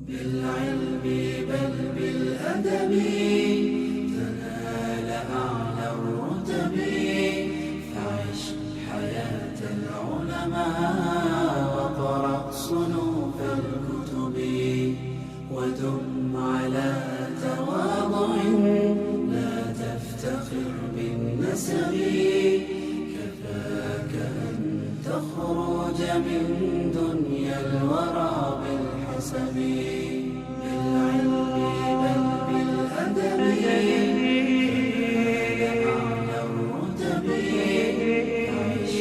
بالعلم بل بالأدب تنال أعلى الرتب فعش حياة العلماء وقرأ صنوف الكتب ودم على تواضع لا تفتخر بالنسب كفاك أن تخرج من دنيا الورى بالحسب بالعلم بل بالأدب تنال أعلى الرتب عيش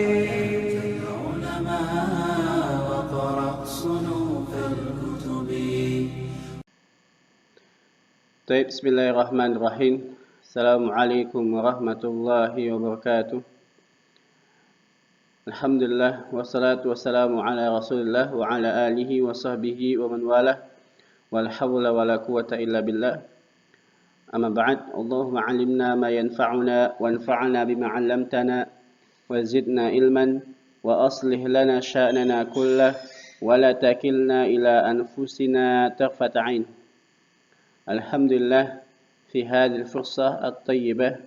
حياة العلماء وقرأ صنوف الكتب. طيب بسم الله الرحمن الرحيم. السلام عليكم ورحمة الله وبركاته. Alhamdulillah wassalatu wassalamu ala Rasulillah wa ala alihi wa sahbihi wa man walah. Wala hawla wala quwwata illa billah. Amma ba'd. Allahumma 'allimna ma yanfa'una wanfa'na bima 'allamtana wa zidna ilman wa aslih lana sya'nana kullah wa la takilna ila anfusina tarfata 'ain. Alhamdulillah fi hadhihi al-fursah at-tayyibah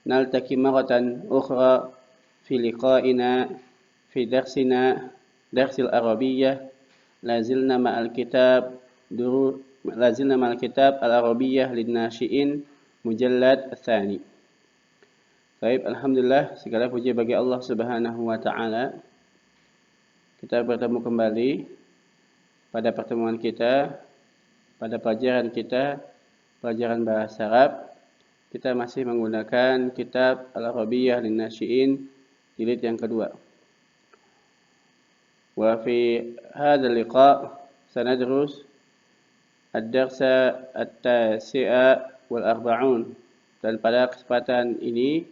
naltaqi maratan ukhra في لقائنا في درس العربية لازلنا مع الكتاب العربية للناشئين مجلد الثاني. Baik, alhamdulillah segala puji bagi Allah Subhanahu wa taala. Kita bertemu kembali pada pertemuan kita pada pelajaran bahasa Arab. Kita masih menggunakan kitab Al-Arabiyah lin-Nasyi'in jilid yang kedua. Wa fi hadzal liqa' sanadrus ad-darsa at-tasi'a wal arba'un. Dan pada kesempatan ini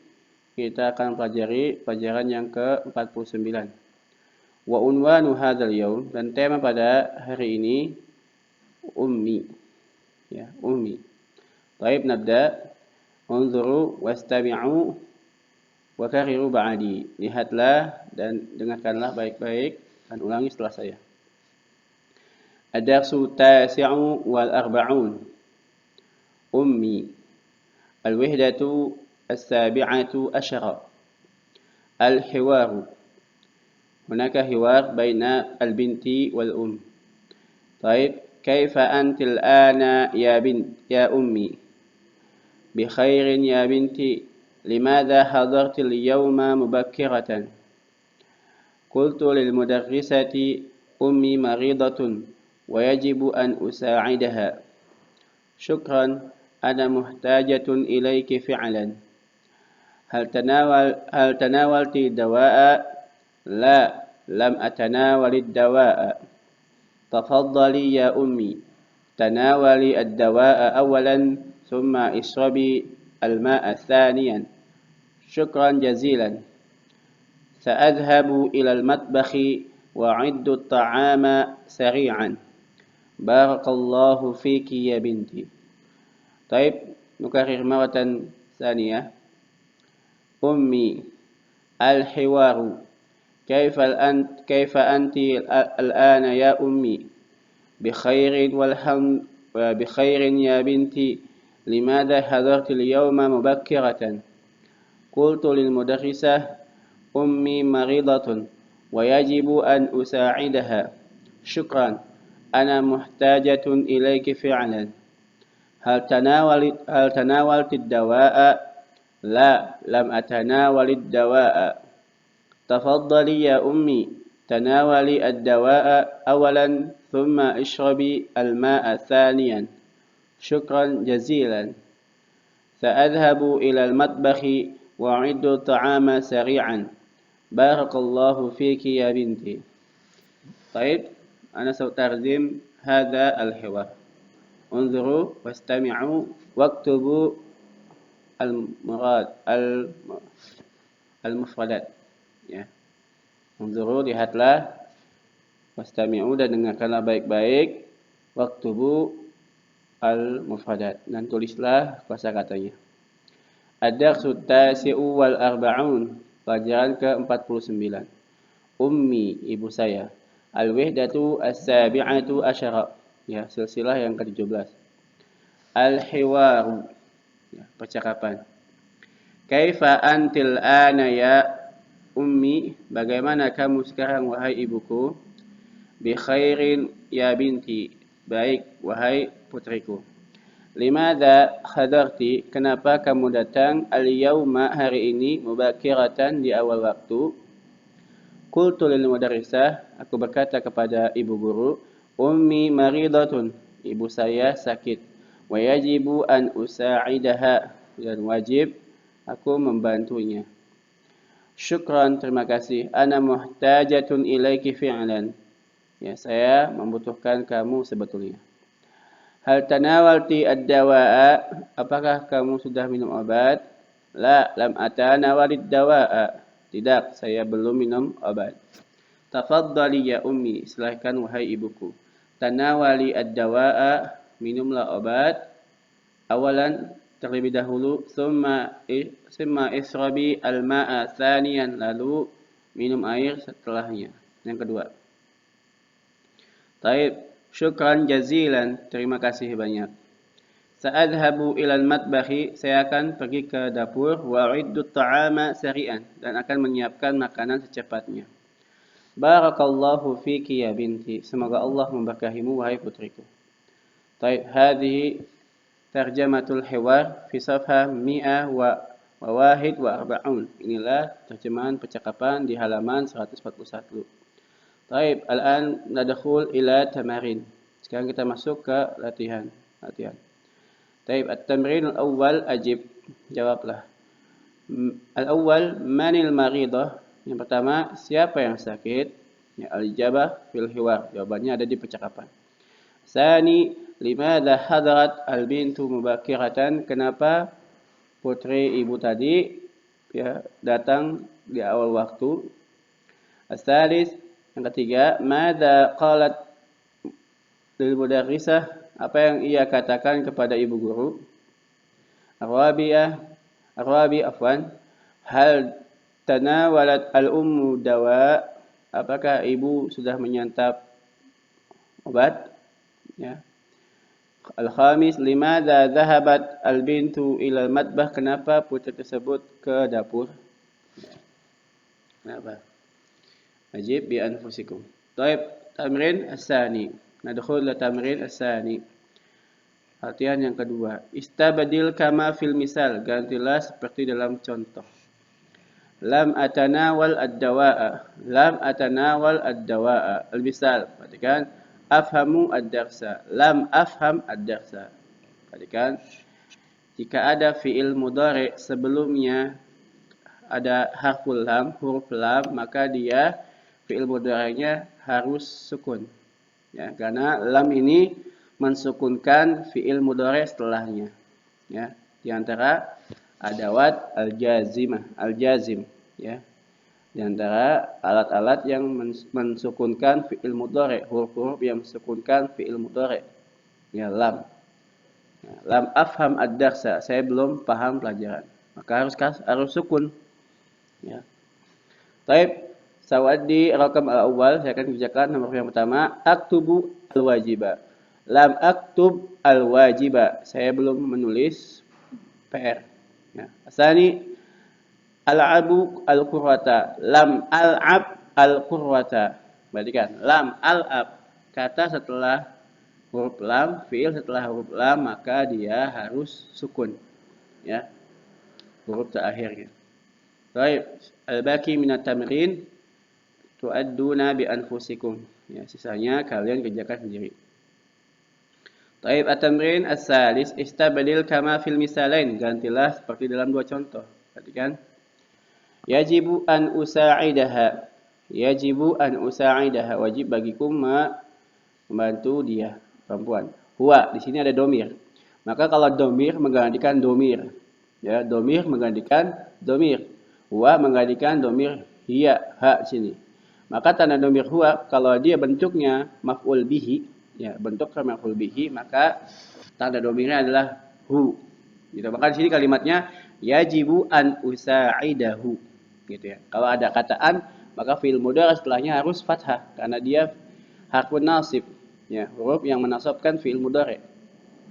kita akan pelajari pelajaran yang ke-49. Wa unwanu hadzal yaum, dan tema pada hari ini ummi. Ya, ummi. Baik, nabda. Unzuru wastami'u wa kariru ba'di. Lihatlah dan dengarkanlah baik-baik dan ulangi setelah saya. Ad-darsu tasi'u wal arba'un. Ummi. Al-wihdatu as-sabi'atu asyara. Al-hiwaru. Hunaka hiwar baina al-binti wal Baik, kaifa antil ana ya ummi? Bi khairin ya binti. لماذا حضرت اليوم مبكرة؟ قلت للمدرسة أمي مريضة ويجب أن أساعدها. شكرا، أنا محتاجة إليك فعلا. هل تناولت الدواء؟ لا، لم أتناول الدواء. تفضلي يا أمي، تناولي الدواء أولا ثم اشربي الماء ثانيا. شكرا جزيلا. سأذهب إلى المطبخ وأعد الطعام سريعا. بارك الله فيك يا بنتي. طيب، نكرر مرة ثانية. أمي. الحوار. كيف أنت الآن يا أمي؟ بخير والحمد بخير يا بنتي. لماذا حضرت اليوم مبكرة؟ قلت للمدرسة أمي مريضة ويجب أن أساعدها. شكرا، أنا محتاجة إليك فعلا. هل تناولت الدواء؟ لا، لم أتناول الدواء. تفضلي يا أمي، تناولي الدواء أولا ثم اشربي الماء ثانيا. شكرا جزيلا. سأذهب إلى المطبخ وأعد الطعام سريعا. بارك الله فيك يا بنتي. طيب، أنا سأترجم هذا الحوار. انظروا واستمعوا واكتبوا المفردات. Ya. Unzuru, lihatlah, wastami'u, dan dengarkanlah baik-baik, waktubu al-mufradat, dan tulislah kosakatanya. Ad-darsu tasi'u wal arba'un, pelajaran ke-49. Ummi, ibu saya. Al-wihdatu as-sabi'atu asyara, Ya, silsilah yang ke-17. Al-hiwaru, ya, percakapan. Kaifa antil ana ya ummi, bagaimana kamu sekarang wahai ibuku? Bi khairin ya binti, baik wahai putriku. Limadha hadarti, kenapa kamu datang al-yauma hari ini mubakiratan di awal waktu? Qultu lil mudarrisah, aku berkata kepada ibu guru, ummi maridatun, ibu saya sakit. Wa yajibu an usa'idaha, dan wajib aku membantunya. Syukran, terima kasih. Ana muhtajatun ilaiki fi'lan. Ya, saya membutuhkan kamu sebetulnya. Hal tanawalti ad-dawa'a, apakah kamu sudah minum obat? La, lam atanawalid dawa'a. Tidak, saya belum minum obat. Tafaddali ya ummi, silahkan wahai ibuku. Tanawali ad-dawa'a, minumlah obat. Awalan, terlebih dahulu, summa israbi al-ma'a thaniyan, lalu minum air setelahnya. Yang kedua. Taib, syukran jazilan, terima kasih banyak. Sa'adhabu ilal matbahi, saya akan pergi ke dapur, wa'iddu ta'ama sari'an, dan akan menyiapkan makanan secepatnya. Barakallahu fiki ya binti, semoga Allah memberkahimu wahai putriku. Taib, hadhihi tarjamatul hiwar fi safha mi'ah wa wahid wa arba'un. Inilah terjemahan percakapan di halaman 141. Taib, al-an nadkhul ila tamarin. Sekarang kita masuk ke latihan. Taib, at-tamrin al-awwal ajib. Jawablah. Al-awwal, manil maridah? Yang pertama, siapa yang sakit? Ya, al-ijabah fil hiwar. Jawabannya ada di percakapan. Sani, limadha hadarat al-bintu mubakiratan? Kenapa putri ibu tadi ya datang di awal waktu? As-salis, yang ketiga, madza qalat lil mudarrisah, apa yang ia katakan kepada ibu guru? Ar-rabi afwan, hal tanawalat al-ummu dawa, apakah ibu sudah menyantap obat? Ya. Al-khamis, limadza dhahabat al-bintu ila al-matbah, kenapa putri tersebut ke dapur? Kenapa? Ajib bi anfusikum. Taib, tamrin as-sani. Nadkhul ila tamrin as-sani. Latihan yang kedua. Istabadil kama fil misal. Gantilah seperti dalam contoh. Lam atanawal ad-dawa'a. Lam atanawal ad-dawa'a. Al-misal. Perhatikan. Afhamu ad-darsa. Lam afham ad-darsa. Perhatikan. Jika ada fi'il mudhari sebelumnya ada huruf lam, maka dia fi'il mudhari'nya harus sukun. Ya, karena lam ini mensukunkan fi'il mudhari' setelahnya. Ya, di antara adawat al-jazim, ya. Di antara alat-alat yang mensukunkan fi'il mudhari', huruf-huruf yang mensukunkan fi'il mudhari'. Ya, lam. Ya, lam afham ad-darsa, saya belum paham pelajaran. Maka harus sukun. Ya. Taib, sawadi rakam al-awwal, saya akan kerjakan nomor yang pertama, aktubu al-wajiba. Lam aktub al-wajiba, saya belum menulis PR. Ya. Asani, al-abu al-qurrata. Lam al-ab al-qurrata. Perhatikan, lam al-ab, kata setelah huruf lam, fi'il setelah huruf lam, maka dia harus sukun. Ya. Huruf terakhirnya. Baik, al-baqi minat tamrin tu'adduna bi anfusikum. Ya, sisanya kalian kerjakan sendiri. Baik, at-tamrin as-salis, istabdil kama fil misalain. Gantilah seperti dalam dua contoh. Perhatikan. Yajibu an usa'idaha. Yajibu an usa'idaha. Wajib bagiku membantu dia, perempuan. Huwa, di sini ada domir. Maka kalau domir menggantikan domir. Ya, domir menggantikan domir. Huwa menggantikan domir hiya, ha sini. Maka tanda domir huwa kalau dia bentuknya maf'ul bihi, ya bentuk maf'ul bihi, maka tanda domirnya adalah hu. Gitu. Maka di sini kalimatnya yajibu an usa'idahu. Gitu ya. Kalau ada kata an, maka fi'il mudhari setelahnya harus fathah karena dia harfun nasib. Ya, huruf yang menasabkan fi'il mudhari.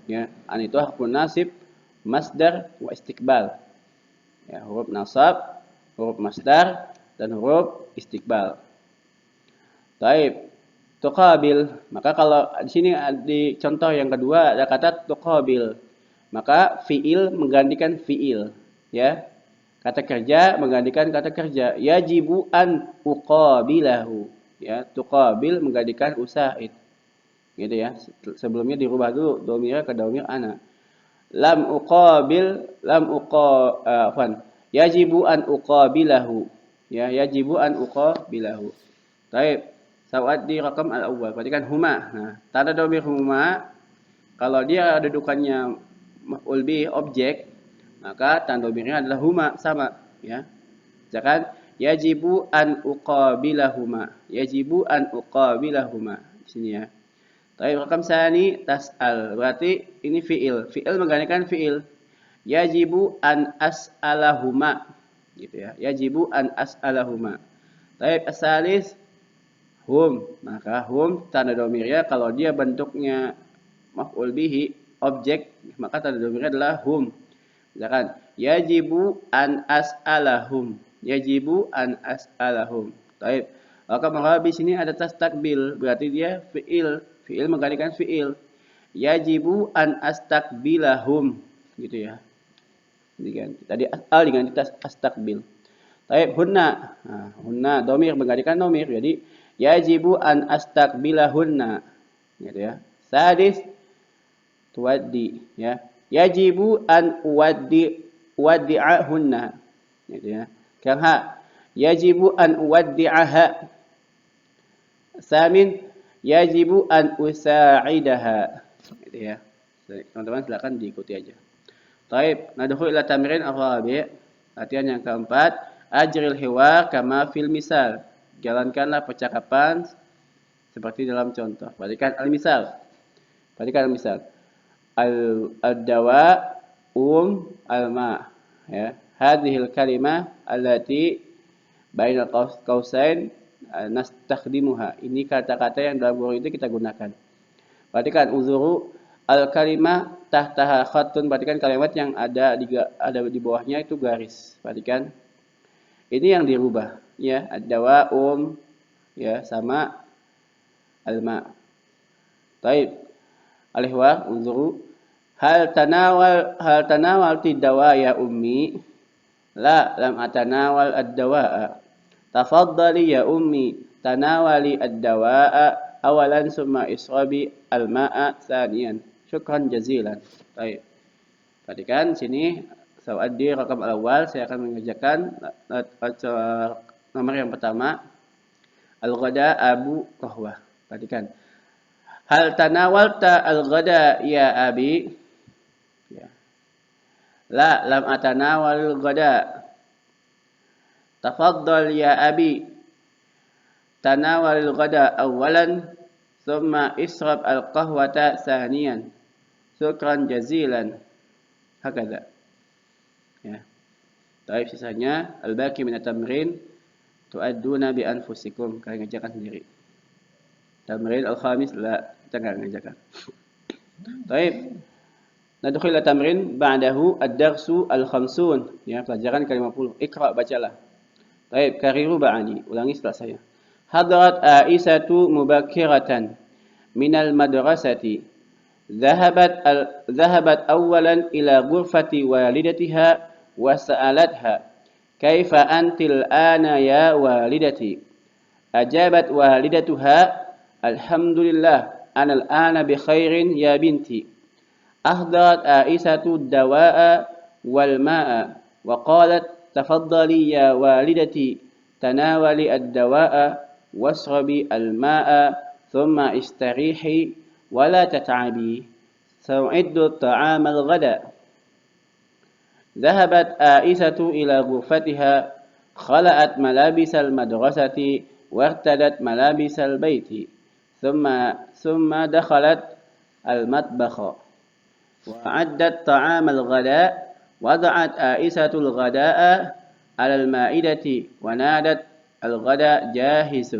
Ya, an itu harfun nasib, masdar wa istiqbal. Ya, huruf nasab, huruf masdar dan huruf istiqbal. Taib. Tuqabil. Maka kalau di sini di contoh yang kedua ada kata tuqabil. Maka fi'il menggantikan fi'il, ya. Kata kerja menggantikan kata kerja. Yajibu an uqabilahu. Ya, tuqabil menggantikan usaid. Gitu ya. Sebelumnya dirubah dulu domir ke domir ana. Lam uqa afwan. Yajibu an uqabilahu. Ya, yajibu an uqabilahu. Baik. Sawat di rakam al-awwal. Perhatikan huma. Nah, tanda domir huma kalau dia dudukannya maf'ul bih objek, maka tanda domirnya adalah huma sama, ya. Misalkan yajibu an uqabilahuma. Yajibu an uqabilahuma. Di sini ya. Tapi rakam sani tas'al. Berarti ini fi'il. Fi'il menggantikan fi'il. Yajibu an as'alahuma. Gitu ya. Yajibu an as'alahuma. Tapi asalis hum. Maka hum tanda domirnya kalau dia bentuknya maf'ul bihi objek, maka tanda domirnya adalah hum. Misalkan yajibu an as'alahum. Yajibu an as'alahum. Baik. Maka di sini ada tas takbil, berarti dia fi'il. Fi'il menggantikan fi'il. Yajibu an astaqbilahum. Gitu ya. Diganti. Tadi as'al diganti tas astaqbil. Baik, hunna. Nah, hunna domir menggantikan domir. Jadi yajibu an astaqbilahunna. Gitu ya. Sadis tuwaddi, ya. Yajibu an uwaddi'ahunna. Gitu ya. Yang ha. Yajibu an uwaddi'aha. Samin yajibu an usa'idaha. Gitu ya. Teman-teman silakan diikuti aja. Baik, nadkhul ila tamrin ar-rabi'. Latihan yang keempat, ajril hiwar kama fil misal. Jalankanlah percakapan seperti dalam contoh. Perhatikan al-misal. Perhatikan al-misal. Al-dawa al-ma. Ya. Hadhil kalimah allati bainal qausain nastakhdimuha. Ini kata-kata yang dalam guru itu kita gunakan. Perhatikan uzuru al-kalimah tahtaha khattun. Perhatikan kalimat yang ada di bawahnya itu garis. Perhatikan. Ini yang dirubah, ya. Ad-dawa ya sama al-ma. Baik. Al-hiwar uzuru hal tanawal dawa ya ummi. La lam atanawal ad-dawa'a. Tafaddali ya ummi tanawali ad-dawa'a awalan summa israbi al-ma'a tsaniyan. Syukran jazilan. Baik. Perhatikan sini saat di rakam awal saya akan mengerjakan nomor yang pertama al-ghada abu qahwah. Perhatikan. Hal tanawalta al-ghada ya abi? Ya. La lam atanawal al-ghada. Tafaddal ya abi. Tanawal al-ghada awalan thumma israb al-qahwata thaniyan. Syukran jazilan. Hakadha. Ya. Baik, sisanya al-baqi min at-tamrin tu'adduna bi anfusikum. Kalian kerjakan sendiri. Tamrin al-khamis la, kita enggak mengerjakan. Baik. Nadkhul ila tamrin ba'dahu ad-darsu al-khamsun. Ya, pelajaran ke-50. Iqra, bacalah. Baik, kariru ba'ani. Ulangi setelah saya. Hadarat Aisyatu mubakkiratan minal madrasati. Dhahabat awalan ila ghurfati walidatiha wa sa'alatha. Kaifa antil ana ya walidati? Ajabat walidatuha alhamdulillah ana al-ana bi khairin ya binti. Ahdarat Aisyatu dawa'a wal ma'a wa qalat tafaddali ya walidati tanawali ad-dawa'a wasrabi al-ma'a thumma istarihi wa la tat'abi sa'iddu ta'am al-ghada. ذهبت آئسة إلى غرفتها خلعت ملابس المدرسة وارتدت ملابس البيت ثم دخلت المطبخ وأعدت طعام الغداء وضعت آئسة الغداء على المائدة ونادت الغداء جاهز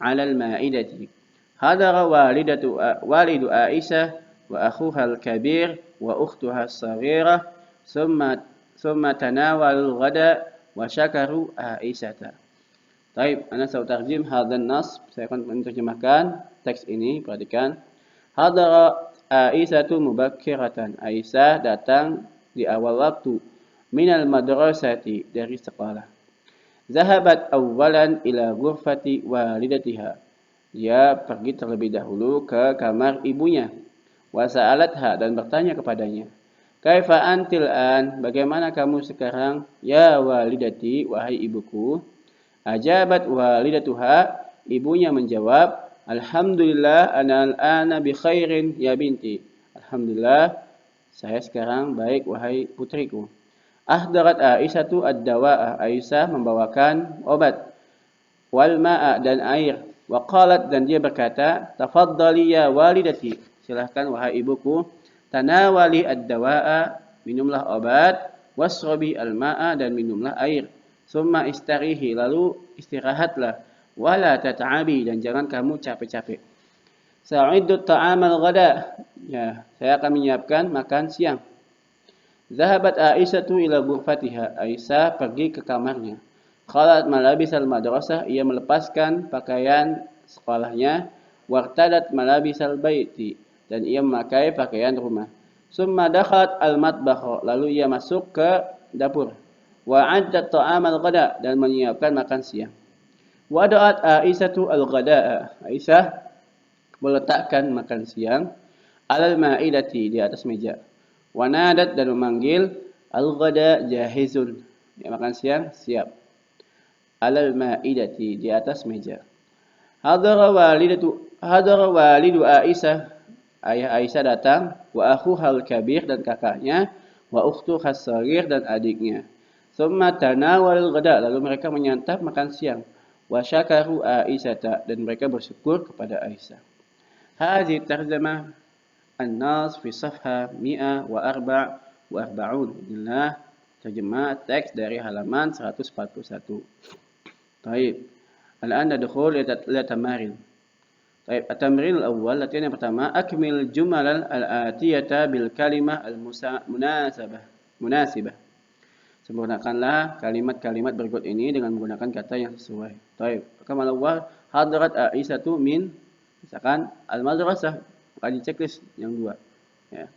على المائدة Hadara walidu Aisyah wa akhuha al-kabir wa ukhtuha as-saghirah summa tanawalul ghada wa syakaru Aisyata. Baik, ana saya tarjim hadzal nas. Saya akan menerjemahkan teks ini. Perhatikan. Hadara Aisyatu mubakkiratan. Aisyah datang di awal waktu. Minal madrasati, dari sekolah. Zahabat awwalan ila ghurfati walidatiha. Dia pergi terlebih dahulu ke kamar ibunya. Wa sa'alatha, dan bertanya kepadanya. Kaifa antil an? Bagaimana kamu sekarang? Ya walidati, wahai ibuku. Ajabat walidatuha, ibunya menjawab, Alhamdulillah ana al-ana bi khairin ya binti. Alhamdulillah, saya sekarang baik wahai putriku. Ahdarat Aisyatu ad-dawa'a, Aisyah membawakan obat. Wal ma'a, dan air. Wa qalat, dan dia berkata, tafaddali ya walidati, silahkan wahai ibuku. Tanawali ad-dawa'a, minumlah obat. Wasrobi al-ma'a, dan minumlah air. Summa istarihi, lalu istirahatlah. Wala tata'abi, dan jangan kamu capek-capek. Sa'iddu ta'amal ghada. Ya, saya akan menyiapkan makan siang. Zahabat Aisyatu ila ghurfatiha. Aisyah pergi ke kamarnya. Khalat malabisal madrasah, ia melepaskan pakaian sekolahnya. Wartadat malabisal baiti, dan ia memakai pakaian rumah. Summa dakhalat al-matbakh, lalu ia masuk ke dapur. Wa'addat ta'amal ghada, dan menyiapkan makan siang. Wada'at Aisyatu al-ghada'a. Aisyah meletakkan makan siang alal ma'idati, di atas meja. Wanadat, dan memanggil al-ghada jahizun. Ya, makan siang siap. Alal ma'idati, di atas meja. Hadara walidu Aisyah. Ayah Aisyah datang. Wa akhuhal kabir, dan kakaknya. Wa ukhtuha as-saghir, dan adiknya. Summa tanawalul ghada, lalu mereka menyantap makan siang. Wa syakaru Aisyata, dan mereka bersyukur kepada Aisyah. Hadhihi tarjamah an-nas fi safha 144. Inilah terjemah teks dari halaman 141. Baik. Al-an nadkhul ila tamarin. Baik, at-tamrin al-awwal, latihan yang pertama, akmil jumal al-atiyata bil kalimah munasibah. Sempurnakanlah kalimat-kalimat berikut ini dengan menggunakan kata yang sesuai. Baik. Kamal awal, hadarat Aisyatu min, misalkan al-madrasah, maka di checklist yang dua. Ya.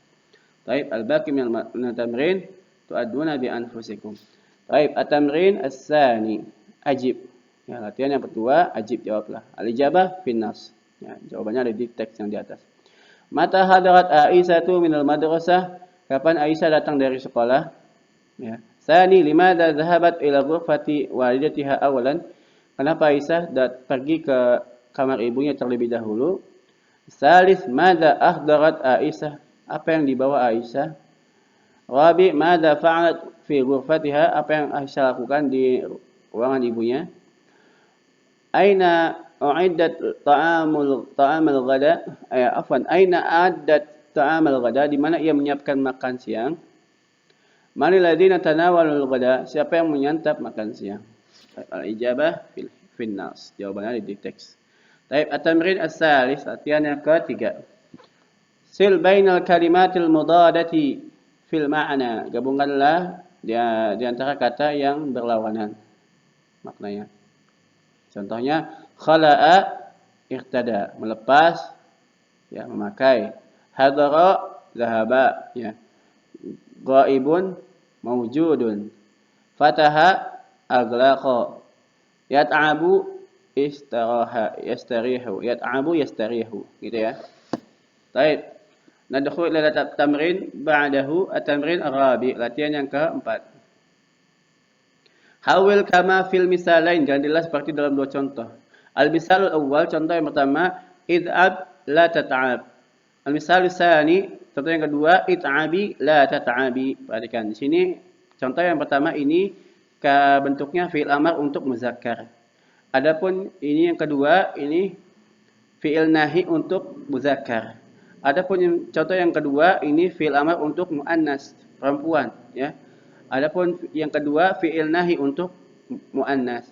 Baik, al-baqi min al-tamrin tu'aduna bi anfusikum. Baik, at-tamrin as-sani, ajib. Ya, latihan yang kedua, ajib, jawablah. Al-ijabah fin nas. Ya, jawabannya ada di teks yang di atas. Mata hadarat Aisyatu min al-madrasah, kapan Aisyah datang dari sekolah? Ya. Tsani, limadha dhahabat ila ghurfati walidatiha awalan? Kenapa Aisyah pergi ke kamar ibunya terlebih dahulu? Tsalits, madza ahdarat Aisyah? Apa yang dibawa Aisyah? Rabi, madza fa'alat fi ghurfatiha? Apa yang Aisyah lakukan di ruangan ibunya? Aina u'iddat ta'amul ghada? Aina a'addat ta'amul ghada? Di mana ia menyiapkan makan siang? Manil ladzina tanawalul ghada? Siapa yang menyantap makan siang? Al-ijabah fil nas. Jawabannya di teks. Baik, at-tamrin as-salis, latihan yang ketiga. Sil bainal kalimatil mudadati fil ma'na. Gabungkanlah di antara kata yang berlawanan maknanya. Contohnya, khala'a irtada, melepas, ya, memakai. Hadara zahaba, ya. Ghaibun mawjudun. Fataha aglaqa. Yat'abu yastarihu. Yat'abu yastarihu. Gitu ya. Baik. Nadkhul ila tamrin ba'dahu at-tamrin ar-rabi. Latihan yang keempat. Hawil kama fil misalain. Gantilah seperti dalam dua contoh. Al-misalul awwal, contoh yang pertama, id'ab la tata'ab. Al-misalul tsani, contoh yang kedua, it'abi la tata'abi. Perhatikan di sini contoh yang pertama ini bentuknya fi'il amar untuk muzakkar. Adapun ini yang kedua ini fi'il nahi untuk muzakkar. Adapun contoh yang kedua ini fi'il amar untuk muannas, perempuan, ya. Adapun yang kedua fi'il nahi untuk muannas.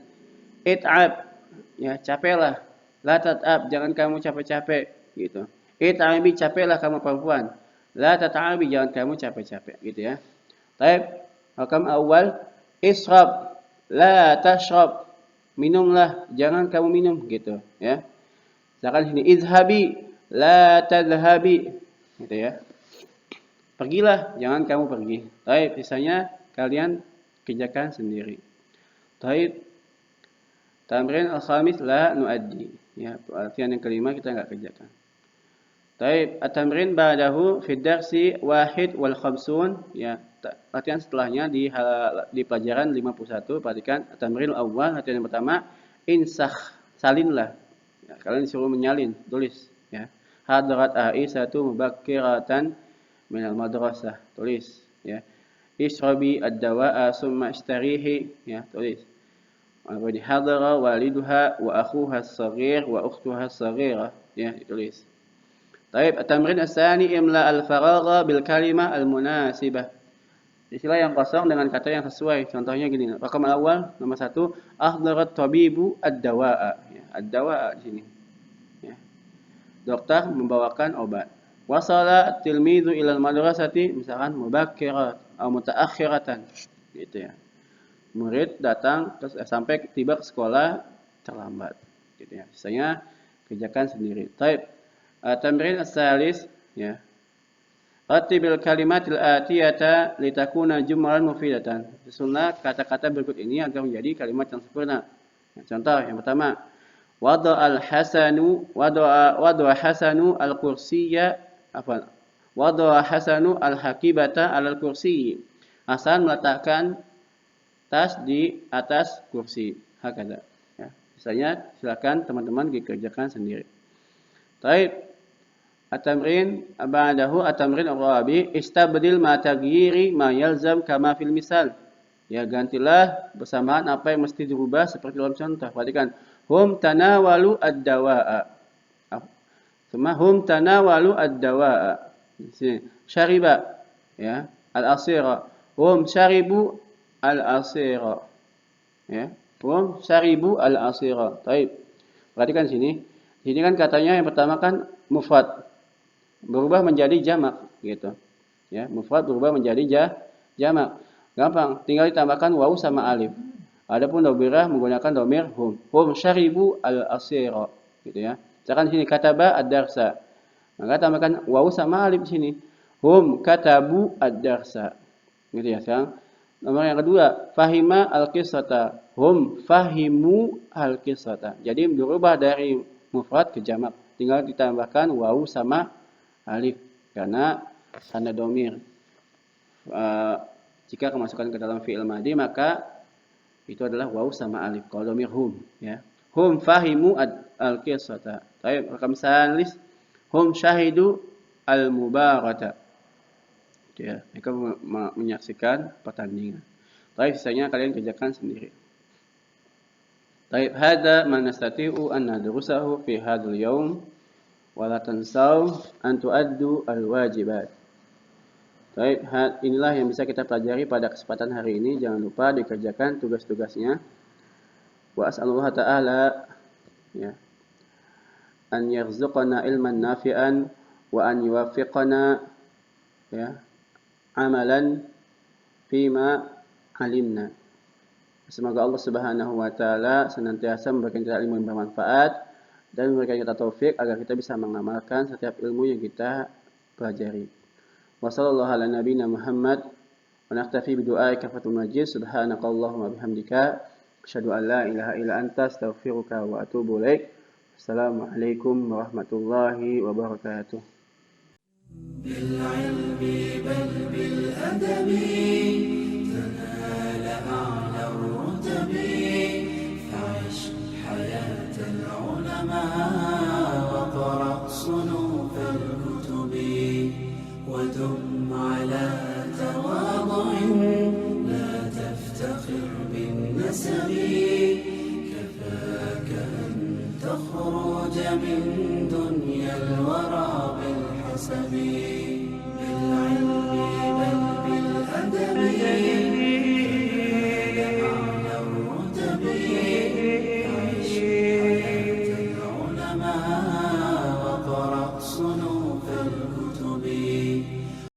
It'ab, ya, capeklah. La tat'ab, jangan kamu capek-capek gitu. It'abi, capeklah kamu perempuan. La tat'abi, jangan kamu capek-capek gitu ya. Baik, rakam awal ishrab, la tashrab. Minumlah, jangan kamu minum gitu ya. Misalkan sini izhabi, la tadhhabi gitu ya. Pergilah, jangan kamu pergi. Baik, sisanya kalian kerjakan sendiri. Baik. Tamrin al-khamis la nuaddi. Ya, latihan yang kelima kita enggak kerjakan. Baik, at-tamrin ba'dahu fi darsi wahid wal khamsun. Ya, latihan setelahnya di pelajaran 51. Perhatikan at-tamrin awal, latihan yang pertama, insakh, salinlah. Ya, kalian disuruh menyalin, tulis ya. Hadrat Aisyatu mubakkiratan minal madrasah, tulis ya. Ishrabi ad-dawa'a summa ishtarihi, ya, tulis. Wa hadara waliduha wa akhuha as-saghir wa ukhtuha as-saghirah, ya, ditulis. Baik, at-tamrin ats-tsani imla al-faragha bil kalimah al-munasibah. Isilah yang kosong dengan kata yang sesuai. Contohnya gini. Rakam awal nomor 1, ahdarat tabibu ad-dawa'a. Ya, ad-dawa'a di sini. Ya. Dokter membawakan obat. Wasala tilmizu ilal madrasati, misalkan mubakkirat atau mutaakhiratan. Gitu ya. Murid datang sampai tiba ke sekolah terlambat. Gitu ya. Sisanya kerjakan sendiri. Baik. Tamrin as-salis, ya. Ratibil kalimatil atiyata litakuna jumlan mufidatan. Susunlah kata-kata berikut ini agar menjadi kalimat yang sempurna. Ya, contoh yang pertama, wada'a Hasanu al-kursiyya apa? Wada'a Hasanu al-hakibata al-kursiyyi. Hasan meletakkan tas di atas kursi. Hakada. Ya. Misalnya silakan teman-teman dikerjakan sendiri. Baik. At-tamrin ba'dahu at-tamrin ar-rabi istabdil ma taghyiri ma yalzam kama fil misal. Ya, gantilah bersamaan apa yang mesti dirubah seperti dalam contoh. Perhatikan, hum tanawalu ad-dawa'a. Semua hum tanawalu ad-dawa'a. Sini, syariba, ya, al-asira. Hum syaribu al-asira. Ya, hum syaribu al-asira. Baik. Perhatikan sini. Sini kan katanya yang pertama kan mufrad berubah menjadi jamak gitu. Ya, mufrad berubah menjadi jamak. Gampang, tinggal ditambahkan wawu sama alif. Adapun dhamirah menggunakan dhamir hum. Hum syaribu al-asira gitu ya. Misalkan sini kataba ad-darsa. Maka tambahkan wawu sama alif di sini. Hum katabu ad-darsa. Gitu ya, sekarang nomor yang kedua, fahima al-qissata. Hum fahimu al-qissata. Jadi berubah dari mufrad ke jamak. Tinggal ditambahkan wawu sama alif karena tanda dhamir. Jika kemasukan ke dalam fi'il madhi maka itu adalah wawu sama alif. Kalau dhamir hum, ya. Hum fahimu al-qissata. Baik, rakam salis, hum syahidu al-mubarata. Ya, mereka menyaksikan pertandingan. Baik, sisanya kalian kerjakan sendiri. Baik, hadza ma nastati'u an nadrusahu fi hadzal yaum. Wala tansaw an tu'addu al-wajibat. Baik, inilah yang bisa kita pelajari pada kesempatan hari ini. Jangan lupa dikerjakan tugas-tugasnya. Wa as'alullah ta'ala, ya, an yarzuqana ilman nafi'an wa an yuwaffiqana, ya, amalan fima alimna. Semoga Allah Subhanahu wa taala senantiasa memberikan kita ilmu yang bermanfaat dan memberikan kita taufik agar kita bisa mengamalkan setiap ilmu yang kita pelajari. Wassallallahu ala nabiyina Muhammad wa naktafi bi du'aika fatul majid. Subhanakallahumma bihamdika asyhadu an la ilaha illa anta astaghfiruka wa atubu ilaik. Assalamualaikum warahmatullahi wabarakatuh. Bil ilmi bal bil adabi tanal a'la rutabi fa'ish hayat al ulama wa qra' sunun